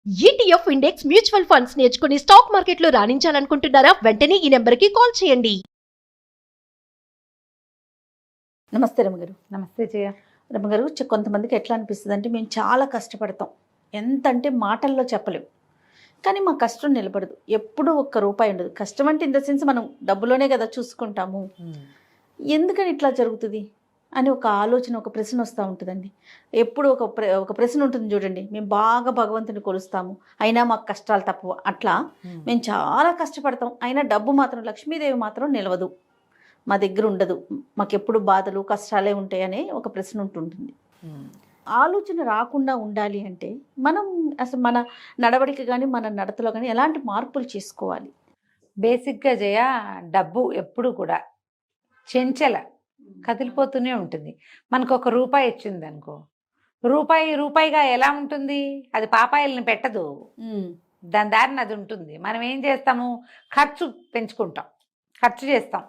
ETF index mutual funds నేర్చుకుని stock మార్కెట్లో రాణించాలనుకుంటున్నారా? వెంటనే ఈ నెంబర్కి కాల్ చేయండి. నమస్తే రమగారు. నమస్తే జయ. రమగారు, కొంతమందికి ఎట్లా అనిపిస్తుంది అంటే మేము చాలా కష్టపడతాం, ఎంత అంటే మాటల్లో చెప్పలేము, కానీ మా కష్టం నిలబడదు. ఎప్పుడూ ఒక్క రూపాయి ఉండదు. కష్టం అంటే ఇన్ ద సెన్స్ మనం డబ్బులోనే కదా చూసుకుంటాము. ఎందుకని ఇట్లా జరుగుతుంది అని ఒక ఆలోచన, ఒక ప్రశ్న వస్తూ ఉంటుందండి. ఎప్పుడు ఒక ప్రశ్న ఉంటుంది చూడండి, మేము బాగా భగవంతుని కొలుస్తాము అయినా మాకు కష్టాలు తప్పవు. అట్లా మేము చాలా కష్టపడతాం, అయినా డబ్బు మాత్రం, లక్ష్మీదేవి మాత్రం నిలవదు, మా దగ్గర ఉండదు, మాకెప్పుడు బాధలు కష్టాలే ఉంటాయనే ఒక ప్రశ్న ఉంటుంటుంది. ఆలోచన రాకుండా ఉండాలి అంటే మనం అసలు మన నడవడిక కానీ మన నడతలో కానీ ఎలాంటి మార్పులు చేసుకోవాలి? బేసిక్గా జయ, డబ్బు ఎప్పుడు కూడా చెంచల కదిలిపోతూనే ఉంటుంది. మనకు ఒక రూపాయి ఇచ్చింది అనుకో, రూపాయి రూపాయిగా ఎలా ఉంటుంది? అది పాపాయిల్ని పెట్టదు, దాని దారిని అది ఉంటుంది. మనం ఏం చేస్తాము? ఖర్చు పెంచుకుంటాం, ఖర్చు చేస్తాం.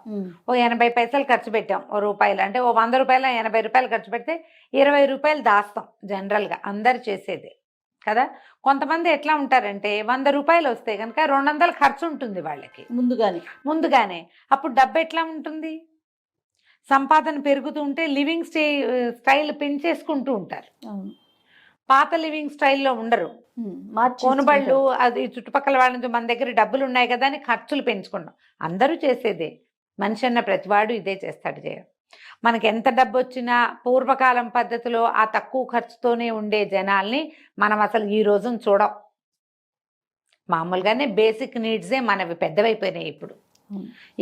ఓ 80 పైసలు ఖర్చు పెట్టాం, ఓ రూపాయలు అంటే ఓ 100 రూపాయలు 80 రూపాయలు ఖర్చు పెడితే 20 రూపాయలు దాస్తాం. జనరల్గా అందరు చేసేదే కదా. కొంతమంది ఎట్లా ఉంటారంటే 100 రూపాయలు వస్తే కనుక 200 ఖర్చు ఉంటుంది వాళ్ళకి ముందుగానే. అప్పుడు డబ్బు ఎట్లా ఉంటుంది? సంపాదన పెరుగుతూ ఉంటే లివింగ్ స్టైల్ పెంచేసుకుంటూ ఉంటారు. పాత లివింగ్ స్టైల్లో ఉండరు. కొనుబళ్ళు అది చుట్టుపక్కల వాళ్ళ నుంచి మన దగ్గర డబ్బులు ఉన్నాయి కదా అని ఖర్చులు పెంచుకున్నాం. అందరూ చేసేదే, మనిషి అన్న ప్రతివాడు ఇదే చేస్తాడు జయ. మనకి ఎంత డబ్బు వచ్చినా పూర్వకాలం పద్ధతిలో ఆ తక్కువ ఖర్చుతోనే ఉండే జనాల్ని మనం అసలు ఈ రోజున చూడం. మామూలుగానే బేసిక్ నీడ్సే మనవి పెద్దవైపోయినాయి ఇప్పుడు.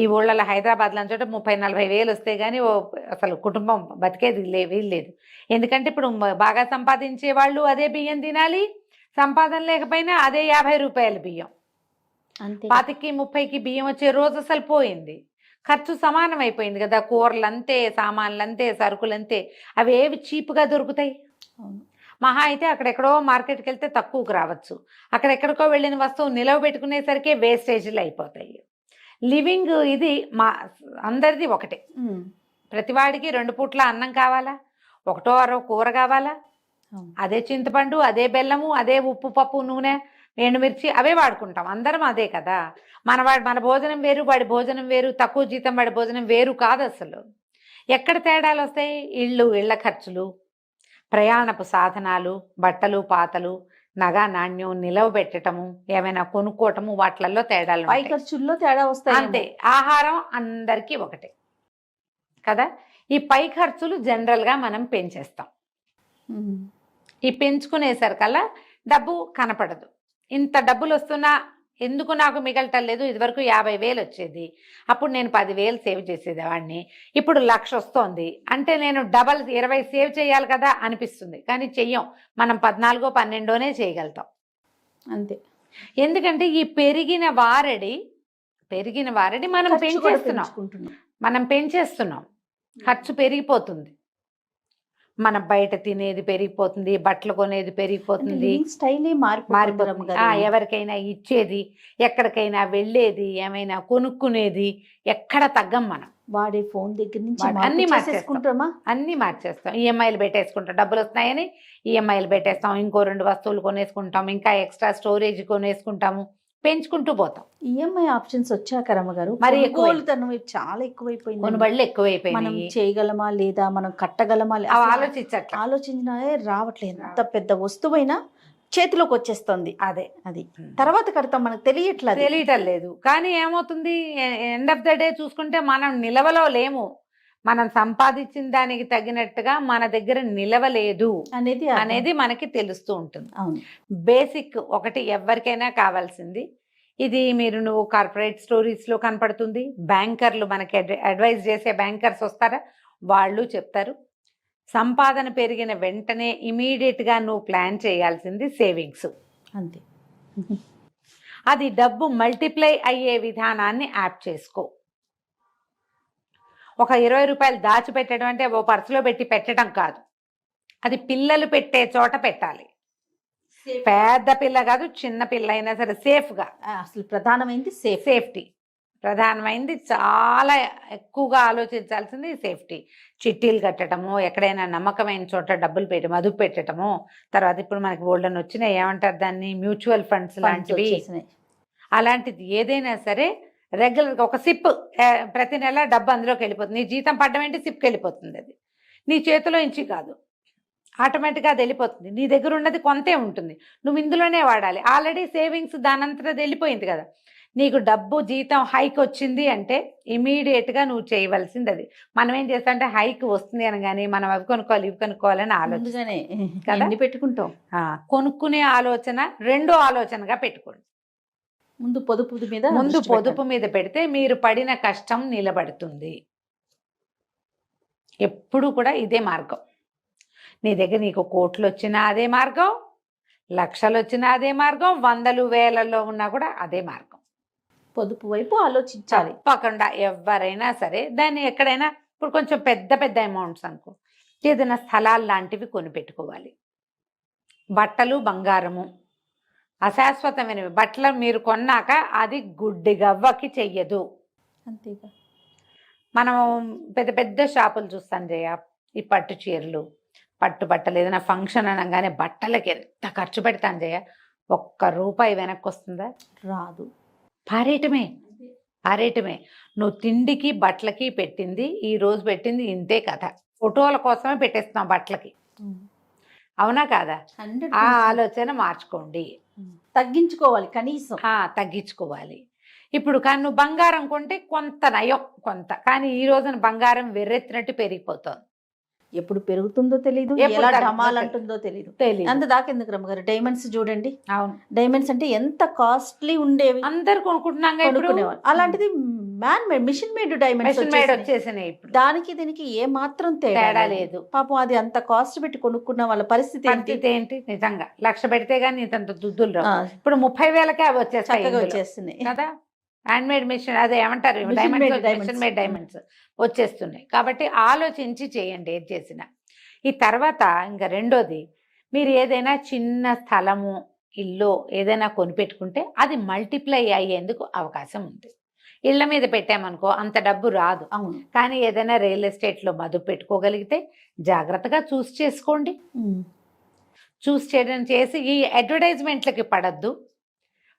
ఈ ఊళ్ళలో హైదరాబాద్లో చోట 30-40 వేలు వస్తే కానీ అసలు కుటుంబం బతికేది వీల్లేదు. ఎందుకంటే ఇప్పుడు బాగా సంపాదించే వాళ్ళు అదే బియ్యం తినాలి, సంపాదన లేకపోయినా అదే 50 రూపాయల బియ్యం. 25-30కి బియ్యం వచ్చే రోజు అసలు పోయింది. ఖర్చు సమానం అయిపోయింది కదా. కూరలు అంతే, సామాన్లు అంతే, సరుకులు అంతే. అవి ఏవి చీప్గా దొరుకుతాయి? మహా అయితే అక్కడెక్కడో మార్కెట్కి వెళ్తే తక్కువకు రావచ్చు. అక్కడెక్కడికో వెళ్ళిన వస్తువు నిలవ పెట్టుకునేసరికి వేస్టేజ్లు అయిపోతాయి. లివింగ్ ఇది అందరిది ఒకటే. ప్రతివాడికి 2 పూట్ల అన్నం కావాలా, 1-2 కూర కావాలా, అదే చింతపండు, అదే బెల్లము, అదే ఉప్పు, పప్పు, నూనె, ఎండుమిర్చి అవే వాడుకుంటాం. అందరం అదే కదా. మన భోజనం వేరు, వాడి భోజనం వేరు, తక్కువ జీతం వాడి భోజనం వేరు కాదు అసలు. ఎక్కడ తేడాలు వస్తాయి? ఇళ్ళ ఖర్చులు, ప్రయాణపు సాధనాలు, బట్టలు పాతలు, నగ నాణ్యం నిలవ పెట్టడము, ఏమైనా కొనుక్కోవటము, వాటిల్లో తేడాలు, పై ఖర్చుల్లో తేడా వస్తాయి అంతే. ఆహారం అందరికీ ఒకటే కదా. ఈ పై ఖర్చులు జనరల్గా మనం పెంచేస్తాం. ఈ పెంచుకునేసరికల్లా డబ్బు కనపడదు. ఇంత డబ్బులు వస్తున్నా ఎందుకు నాకు మిగలటం లేదు? ఇదివరకు 50,000 వచ్చేది, అప్పుడు నేను 10,000 సేవ్ చేసేదేవాడిని, ఇప్పుడు 1,00,000 వస్తోంది అంటే నేను డబల్ 20 సేవ్ చేయాలి కదా అనిపిస్తుంది. కానీ చెయ్యం. మనం 14-12 చేయగలుగుతాం అంతే. ఎందుకంటే ఈ పెరిగిన వారడి మనం పెంచేస్తున్నాం. ఖర్చు పెరిగిపోతుంది. మనం బయట తినేది పెరిగిపోతుంది, బట్టలు కొనేది పెరిగిపోతుంది, స్టైలే మారిపోతుంది. ఎవరికైనా ఇచ్చేది, ఎక్కడికైనా వెళ్ళేది, ఏమైనా కొనుక్కునేది ఎక్కడ తగ్గం. మనం వాడే ఫోన్ దగ్గర నుంచి అన్ని మార్చేస్తాం. ఈఎంఐలు పెట్టేసుకుంటాం. డబ్బులు వస్తున్నాయని ఈఎంఐలు పెట్టేస్తాం. ఇంకో 2 వస్తువులు కొనేసుకుంటాం, ఇంకా ఎక్స్ట్రా స్టోరేజ్ కొనేసుకుంటాము, పెంచుకుంటూ పోతాం. ఈఎంఐ ఆప్షన్స్ వచ్చాక రమ్మగారు మరి చాలా ఎక్కువైపోయింది. కొనుబళ్ళు ఎక్కువైపోయింది. మనం చేయగలమా లేదా, మనం కట్టగలమా ఆలోచించినా రావట్లేదు. ఎంత పెద్ద వస్తువైనా చేతిలోకి వచ్చేస్తుంది. అది తర్వాత కడతాం, మనకు తెలియటం లేదు. కానీ ఏమవుతుంది, ఎండ్ ఆఫ్ ద డే చూసుకుంటే మనం నిలవలో లేము. మనం సంపాదించిన దానికి తగినట్టుగా మన దగ్గర నిలవలేదు అనేది మనకి తెలుస్తూ ఉంటుంది. బేసిక్ ఒకటి ఎవరికైనా కావాల్సింది ఇది. నువ్వు కార్పొరేట్ స్టోరీస్లో కనపడుతుంది. బ్యాంకర్లు మనకి అడ్వైజ్ చేసే బ్యాంకర్స్ వస్తారా, వాళ్ళు చెప్తారు సంపాదన పెరిగిన వెంటనే ఇమీడియట్గా నువ్వు ప్లాన్ చేయాల్సింది సేవింగ్స్. అంతే. అది డబ్బు మల్టిప్లై అయ్యే విధానాన్ని యాప్ చేసుకో. ఒక 20 రూపాయలు దాచిపెట్టడం అంటే ఓ పర్సులో పెట్టి పెట్టడం కాదు, అది పిల్లలు పెట్టే చోట పెట్టాలి. పెద్ద పిల్ల కాదు, చిన్న పిల్ల అయినా సరే సేఫ్గా. అసలు ప్రధానమైనది సేఫ్టీ. ప్రధానమైనది చాలా ఎక్కువగా ఆలోచించాల్సింది సేఫ్టీ. చిట్టీలు కట్టడము, ఎక్కడైనా నమ్మకమైన చోట డబ్బులు పెట్టడం, అదుపు పెట్టడము, తర్వాత ఇప్పుడు మనకి గోల్డెన్ వచ్చినాయి, ఏమంటారు దాన్ని, మ్యూచువల్ ఫండ్స్ లాంటివి. అలాంటిది ఏదైనా సరే రెగ్యులర్గా ఒక సిప్, ప్రతి నెల డబ్బు అందులోకి వెళ్ళిపోతుంది. నీ జీతం పడ్డం ఏంటి, సిప్కి వెళ్ళిపోతుంది. అది నీ చేతిలో ఇంచి కాదు, ఆటోమేటిక్గా అది వెళ్ళిపోతుంది. నీ దగ్గర ఉన్నది కొంతే ఉంటుంది, నువ్వు ఇందులోనే వాడాలి. ఆల్రెడీ సేవింగ్స్ దానంతటా అది వెళ్ళిపోయింది కదా. నీకు డబ్బు జీతం హైక్ వచ్చింది అంటే ఇమీడియట్గా నువ్వు చేయవలసింది అది. మనం ఏం చేస్తామంటే హైక్ వస్తుంది అనగానే మనం అవి కొనుక్కోవాలి ఇవి కొనుక్కోవాలని ఆలోచన పెట్టుకుంటాం. కొనుక్కునే ఆలోచన రెండో ఆలోచనగా పెట్టుకోండి. ముందు పొదుపు మీద పెడితే మీరు పడిన కష్టం నిలబడుతుంది. ఎప్పుడు కూడా ఇదే మార్గం. నీ దగ్గర నీకు కోట్లు వచ్చినా అదే మార్గం, లక్షలు వచ్చినా అదే మార్గం, వందలు వేలలో ఉన్నా కూడా అదే మార్గం. పొదుపు వైపు ఆలోచించాలి తప్పకుండా. ఎవరైనా సరే దాన్ని ఎక్కడైనా, ఇప్పుడు కొంచెం పెద్ద పెద్ద అమౌంట్స్ అనుకో, ఏదైనా స్థలాలు లాంటివి కొనిపెట్టుకోవాలి. బట్టలు బంగారము అశాశ్వతమైనవి. బట్టలు మీరు కొన్నాక అది గుడ్డి గవ్వకి చెయ్యదు. అంతేగా. మనం పెద్ద పెద్ద షాపులు చూస్తాం జయ, ఈ పట్టు చీరలు, పట్టు బట్టలు, ఏదైనా ఫంక్షన్ అనగానే బట్టలకి ఎంత ఖర్చు పెడతాను జయ, ₹1 వెనక్కి వస్తుందా? రాదు. పారేయటమే. నువ్వు తిండికి బట్టలకి పెట్టింది, ఈ రోజు పెట్టింది ఇంతే కథ. ఫోటోల కోసమే పెట్టేస్తున్నావు బట్టలకి, అవునా కాదా? ఆ ఆలోచన మార్చుకోండి, తగ్గించుకోవాలి. కనీసం తగ్గించుకోవాలి. ఇప్పుడు కానీ నువ్వు బంగారం కొంటే కొంత నయం, కొంత. కానీ ఈ రోజున బంగారం వెర్రెత్తినట్టు పెరిగిపోతుంది. ఎప్పుడు పెరుగుతుందో తెలియదు, ఎలా డమాలంటుందో తెలియదు. అంత దాకా ఎందుకు రమ్మగారు? డైమండ్స్ చూడండి. అవును, డైమండ్స్ అంటే ఎంత కాస్ట్లీ ఉండేవి, అందరు కొనుక్కుంటున్నాం. అలాంటిది మిషన్ మేడ్ డైమండ్స్ వచ్చేసినాయి. దానికి దీనికి ఏ మాత్రం తేడా లేదు. పాపం అది అంత కాస్ట్ పెట్టి కొనుక్కున్న వాళ్ళ పరిస్థితి ఏంటి? నిజంగా 1,00,000 పెడితే గానీ ఇంత దుద్దులు రావు. ఇప్పుడు 30,000కే అవి వచ్చేస్తున్నాయి కదా. హ్యాండ్ మేడ్ మిషన్, అదే ఏమంటారు, మిషన్ మేడ్ డైమండ్స్ వచ్చేస్తున్నాయి. కాబట్టి ఆలోచించి చేయండి ఏది చేసినా. ఈ తర్వాత ఇంకా రెండోది, మీరు ఏదైనా చిన్న స్థలము, ఇల్లు ఏదైనా కొనిపెట్టుకుంటే అది మల్టిప్లై అయ్యేందుకు అవకాశం ఉంది. ఇళ్ల మీద పెట్టామనుకో అంత డబ్బు రాదు. అవును. కానీ ఏదైనా రియల్ ఎస్టేట్లో మదుపు పెట్టుకోగలిగితే జాగ్రత్తగా చూస్ చేసుకోండి. చూస్ చేయడం చేసి ఈ అడ్వర్టైజ్మెంట్లకి పడద్దు.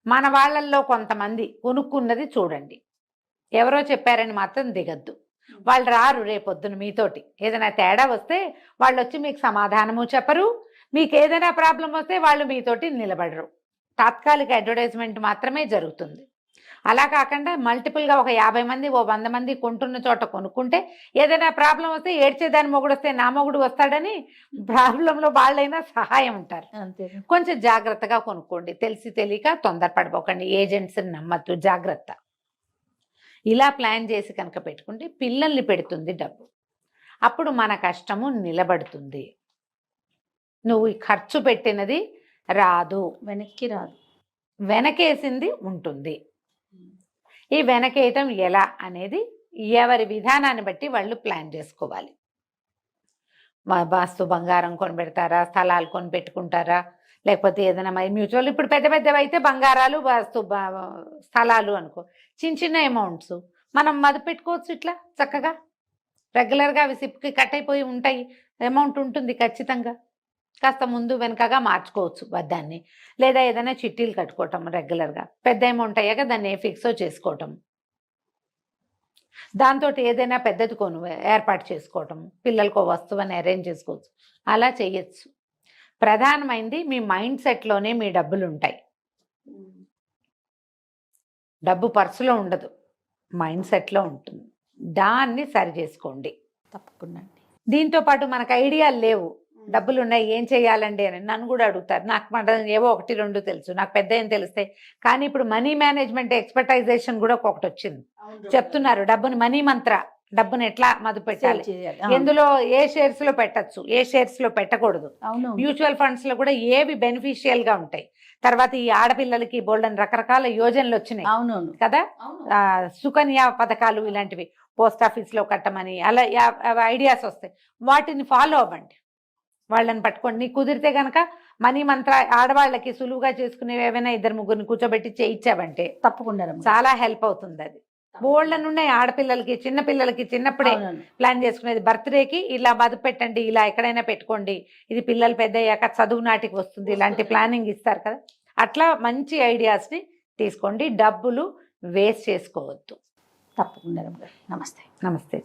మన వాళ్ళల్లో కొంతమంది కొనుక్కున్నది చూడండి, ఎవరో చెప్పారని మాత్రం దిగద్దు. వాళ్ళు రారు రేపొద్దున మీతోటి. ఏదైనా తేడా వస్తే వాళ్ళు వచ్చి మీకు సమాధానము చెప్పరు, మీకు ఏదైనా ప్రాబ్లం వస్తే వాళ్ళు మీతోటి నిలబడరు. తాత్కాలిక అడ్వర్టైజ్మెంట్ మాత్రమే జరుగుతుంది. అలా కాకుండా మల్టిపుల్గా ఒక 50 మంది 100 మంది కొంటున్న చోట కొనుక్కుంటే ఏదైనా ప్రాబ్లం వస్తే ఏడ్చేదాని మొగుడు వస్తే నా మొగుడు వస్తాడని ప్రాబ్లంలో వాళ్ళైనా సహాయం ఉంటారు. కొంచెం జాగ్రత్తగా కొనుక్కోండి. తెలిసి తెలియక తొందరపడిపోకండి, ఏజెంట్స్ని నమ్మద్దు, జాగ్రత్త. ఇలా ప్లాన్ చేసి కనుక పెట్టుకుంటే పిల్లల్ని పెడుతుంది డబ్బు. అప్పుడు మన కష్టము నిలబడుతుంది. నువ్వు ఖర్చు పెట్టినది రాదు, వెనక్కి రాదు, వెనకేసింది ఉంటుంది. ఈ వెనకేయటం ఎలా అనేది ఎవరి విధానాన్ని బట్టి వాళ్ళు ప్లాన్ చేసుకోవాలి. వాస్తు బంగారం కొనిపెడతారా, స్థలాలు కొనిపెట్టుకుంటారా, లేకపోతే ఏదైనా మ్యూచువల్, ఇప్పుడు పెద్ద పెద్దవి అయితే బంగారాలు, వాస్తు స్థలాలు అనుకో. చిన్న చిన్న అమౌంట్స్ మనం మదుపు పెట్టుకోవచ్చు. ఇట్లా చక్కగా రెగ్యులర్గా అవి సిప్కి కట్ అయిపోయి ఉంటాయి, అమౌంట్ ఉంటుంది ఖచ్చితంగా. కాస్త ముందు వెనకగా మార్చుకోవచ్చు దాన్ని. లేదా ఏదైనా చిట్టీలు కట్టుకోవటం రెగ్యులర్గా, పెద్ద అమౌంట్ అయ్యాక దాన్ని ఫిక్స్ చేసుకోవటం, దాంతో ఏదైనా పెద్దది ఏర్పాటు చేసుకోవటం, పిల్లలకు వస్తువుని అరేంజ్ చేసుకోవచ్చు. అలా చేయొచ్చు. ప్రధానమైనది మీ మైండ్ సెట్లోనే మీ డబ్బులు ఉంటాయి. డబ్బు పర్సులో ఉండదు, మైండ్ సెట్లో ఉంటుంది. దాన్ని సరి చేసుకోండి తప్పకుండా. దీంతో పాటు మనకు ఐడియాలు లేవు, డబ్బులు ఉన్నాయి ఏం చేయాలండి అని నన్ను కూడా అడుగుతారు. నాకు మాట ఏవో 1-2 తెలుసు, నాకు పెద్ద ఏం తెలుస్తాయి. కానీ ఇప్పుడు మనీ మేనేజ్మెంట్ ఎక్స్పర్టైజేషన్ కూడా ఒకటి వచ్చింది. చెప్తున్నారు డబ్బుని, మనీ మంత్ర, డబ్బుని ఎట్లా మదుపు పెట్టాలి, ఎందులో ఏ షేర్స్ లో పెట్టచ్చు, ఏ షేర్స్ లో పెట్టకూడదు, మ్యూచువల్ ఫండ్స్ లో కూడా ఏవి బెనిఫిషియల్ గా ఉంటాయి. తర్వాత ఈ ఆడపిల్లలకి బోల్డెన్ రకరకాల యోజనలు వచ్చినాయి కదా, సుకన్య పథకాలు ఇలాంటివి, పోస్ట్ ఆఫీస్ లో కట్టమని, అలా ఐడియాస్ వస్తాయి. వాటిని ఫాలో అవ్వండి, వాళ్ళని పట్టుకోండి. నీకు కుదిరితే కనుక మనీ మంత్ర ఆడవాళ్ళకి సులువుగా చేసుకునేవి ఏవైనా 2-3 కూర్చోబెట్టి చేయించావంటే తప్పకుండా చాలా హెల్ప్ అవుతుంది. అది బోల్డన్ ఉన్నాయి ఆడపిల్లలకి చిన్న పిల్లలకి చిన్నప్పుడే అవునండి. ప్లాన్ చేసుకునేది. బర్త్డేకి ఇలా మదుపు పెట్టండి, ఇలా ఎక్కడైనా పెట్టుకోండి, ఇది పిల్లలు పెద్ద అయ్యాక చదువు నాటికి వస్తుంది, ఇలాంటి ప్లానింగ్ ఇస్తారు కదా. అట్లా మంచి ఐడియాస్ని తీసుకోండి. డబ్బులు వేస్ట్ చేసుకోవద్దు. తప్పకుండా రమ్య గారు. నమస్తే. నమస్తే.